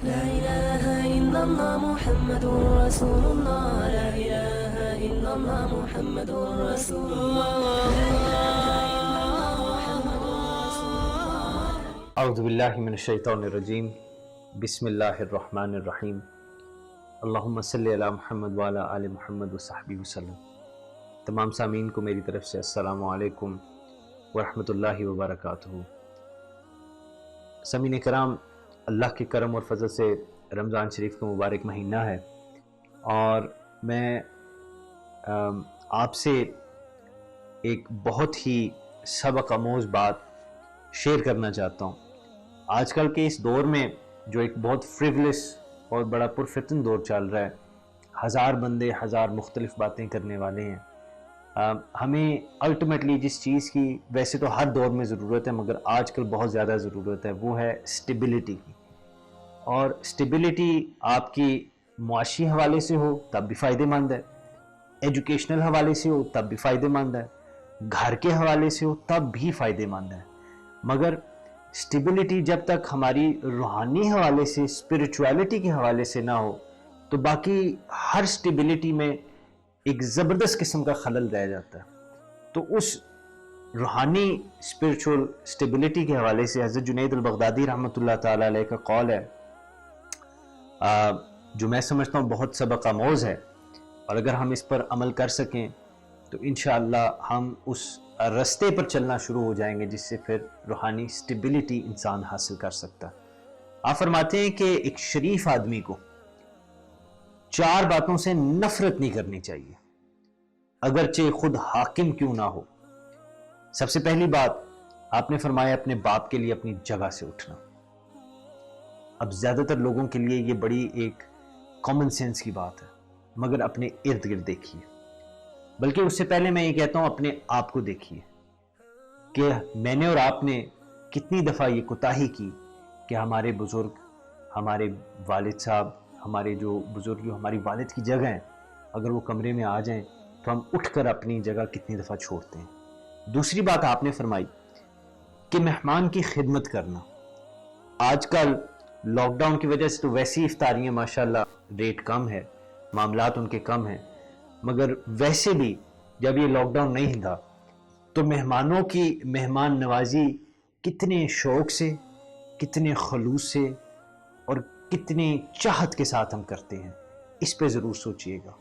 لا إله إلا الله محمد رسول الله. لا إله إلا الله محمد رسول الله. اعوذ باللہ من الشیطان الرجیم. بسم اللہ الرحمن الرحیم. اللہم صلی علی محمد وعلی آل محمد وصحبہ وسلم. تمام سامعین کو میری طرف سے السلام علیکم ورحمۃ اللہ وبرکاتہ. سامعین کرام، اللہ کے کرم اور فضل سے رمضان شریف کا مبارک مہینہ ہے، اور میں آپ سے ایک بہت ہی سبق آموز بات شیئر کرنا چاہتا ہوں. آج کل کے اس دور میں جو ایک بہت فریولس اور بڑا پرفتن دور چل رہا ہے، ہزار بندے ہزار مختلف باتیں کرنے والے ہیں. ہمیں الٹیمیٹلی جس چیز کی ویسے تو ہر دور میں ضرورت ہے، مگر آج کل بہت زیادہ ضرورت ہے، وہ ہے سٹیبلٹی کی. اور سٹیبلٹی آپ کی معاشی حوالے سے ہو تب بھی فائدہ مند ہے، ایجوکیشنل حوالے سے ہو تب بھی فائدہ مند ہے، گھر کے حوالے سے ہو تب بھی فائدہ مند ہے. مگر سٹیبلٹی جب تک ہماری روحانی حوالے سے، اسپرچویلٹی کے حوالے سے نہ ہو تو باقی ہر سٹیبلٹی میں ایک زبردست قسم کا خلل رہ جاتا ہے. تو اس روحانی اسپرچول سٹیبلٹی کے حوالے سے حضرت جنید البغدادی رحمۃ اللہ تعالی علیہ کا قول ہے جو میں سمجھتا ہوں بہت سبق آموز ہے، اور اگر ہم اس پر عمل کر سکیں تو انشاءاللہ ہم اس رستے پر چلنا شروع ہو جائیں گے جس سے پھر روحانی سٹیبلٹی انسان حاصل کر سکتا. آپ فرماتے ہیں کہ ایک شریف آدمی کو 4 باتوں سے نفرت نہیں کرنی چاہیے، اگرچہ خود حاکم کیوں نہ ہو. سب سے پہلی بات آپ نے فرمایا اپنے باپ کے لیے اپنی جگہ سے اٹھنا. اب زیادہ تر لوگوں کے لیے یہ بڑی ایک کامن سینس کی بات ہے، مگر اپنے ارد گرد دیکھیے، بلکہ اس سے پہلے میں یہ کہتا ہوں اپنے آپ کو دیکھیے کہ میں نے اور آپ نے کتنی دفعہ یہ کوتاہی کی کہ ہمارے بزرگ، ہمارے والد صاحب، ہمارے جو بزرگ جو ہماری والد کی جگہ ہیں، اگر وہ کمرے میں آ جائیں تو ہم اٹھ کر اپنی جگہ کتنی دفعہ چھوڑتے ہیں. دوسری بات آپ نے فرمائی کہ مہمان کی خدمت کرنا. آج کل لاک ڈاؤن کی وجہ سے تو ویسی افطاریاں ماشاءاللہ ریٹ کم ہے، معاملات ان کے کم ہیں، مگر ویسے بھی جب یہ لاک ڈاؤن نہیں تھا تو مہمانوں کی مہمان نوازی کتنے شوق سے، کتنے خلوص سے اور کتنی چاہت کے ساتھ ہم کرتے ہیں. اس پہ ضرور سوچئے گا.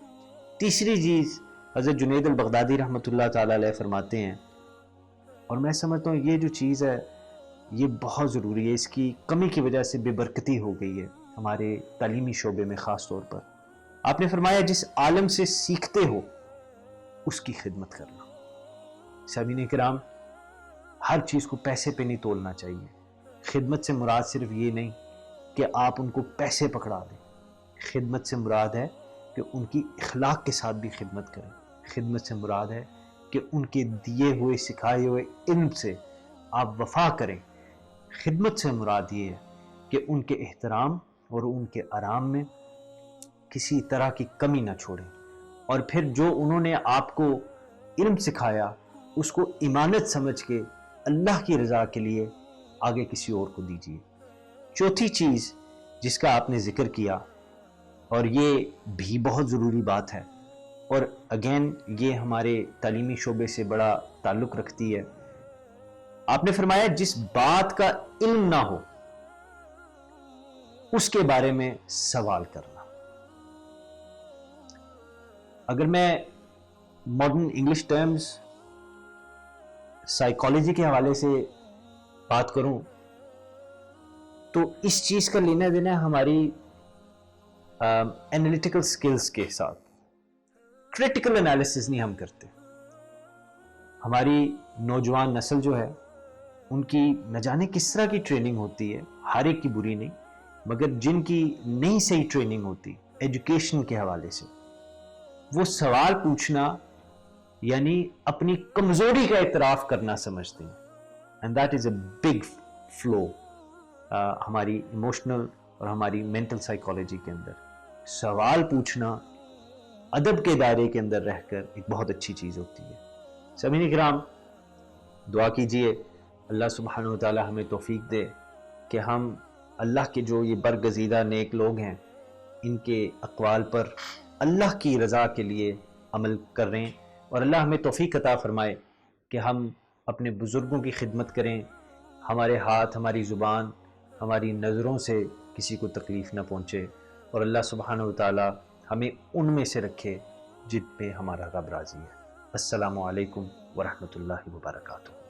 تیسری چیز حضرت جنید البغدادی رحمۃ اللہ تعالی علیہ فرماتے ہیں، اور میں سمجھتا ہوں یہ جو چیز ہے یہ بہت ضروری ہے، اس کی کمی کی وجہ سے بے برکتی ہو گئی ہے ہمارے تعلیمی شعبے میں خاص طور پر. آپ نے فرمایا جس عالم سے سیکھتے ہو اس کی خدمت کرنا. سامعین کرام، ہر چیز کو پیسے پہ نہیں تولنا چاہیے. خدمت سے مراد صرف یہ نہیں کہ آپ ان کو پیسے پکڑا دیں، خدمت سے مراد ہے کہ ان کی اخلاق کے ساتھ بھی خدمت کریں. خدمت سے مراد ہے کہ ان کے دیے ہوئے سکھائے ہوئے علم سے آپ وفا کریں. خدمت سے مراد یہ ہے کہ ان کے احترام اور ان کے آرام میں کسی طرح کی کمی نہ چھوڑیں، اور پھر جو انہوں نے آپ کو علم سکھایا اس کو امانت سمجھ کے اللہ کی رضا کے لیے آگے کسی اور کو دیجیے. چوتھی چیز جس کا آپ نے ذکر کیا، اور یہ بھی بہت ضروری بات ہے، اور اگین یہ ہمارے تعلیمی شعبے سے بڑا تعلق رکھتی ہے، آپ نے فرمایا جس بات کا علم نہ ہو اس کے بارے میں سوال کرنا. اگر میں ماڈرن انگلش ٹرمز سائیکالوجی کے حوالے سے بات کروں تو اس چیز کا لینا دینا ہماری انالیٹیکل سکلز کے ساتھ. کریٹیکل انالیسس نہیں ہم کرتے. ہماری نوجوان نسل جو ہے ان کی نہ جانے کس طرح کی ٹریننگ ہوتی ہے، ہر ایک کی بری نہیں، مگر جن کی نہیں صحیح ٹریننگ ہوتی ایجوکیشن کے حوالے سے، وہ سوال پوچھنا یعنی اپنی کمزوری کا اعتراف کرنا سمجھتے ہیں. And that is a big flu ہماری ایموشنل اور ہماری مینٹل سائیکالوجی کے اندر. سوال پوچھنا ادب کے دائرے کے اندر رہ کر ایک بہت اچھی چیز ہوتی ہے. سامعین کرام، دعا کیجئے اللہ سبحانہ وتعالی ہمیں توفیق دے کہ ہم اللہ کے جو یہ برگزیدہ نیک لوگ ہیں ان کے اقوال پر اللہ کی رضا کے لیے عمل کر رہے ہیں، اور اللہ ہمیں توفیق عطا فرمائے کہ ہم اپنے بزرگوں کی خدمت کریں، ہمارے ہاتھ، ہماری زبان، ہماری نظروں سے کسی کو تکلیف نہ پہنچے، اور اللہ سبحانہ وتعالی ہمیں ان میں سے رکھے جن پہ ہمارا رب راضی ہے۔ السلام علیکم ورحمۃ اللہ وبرکاتہ۔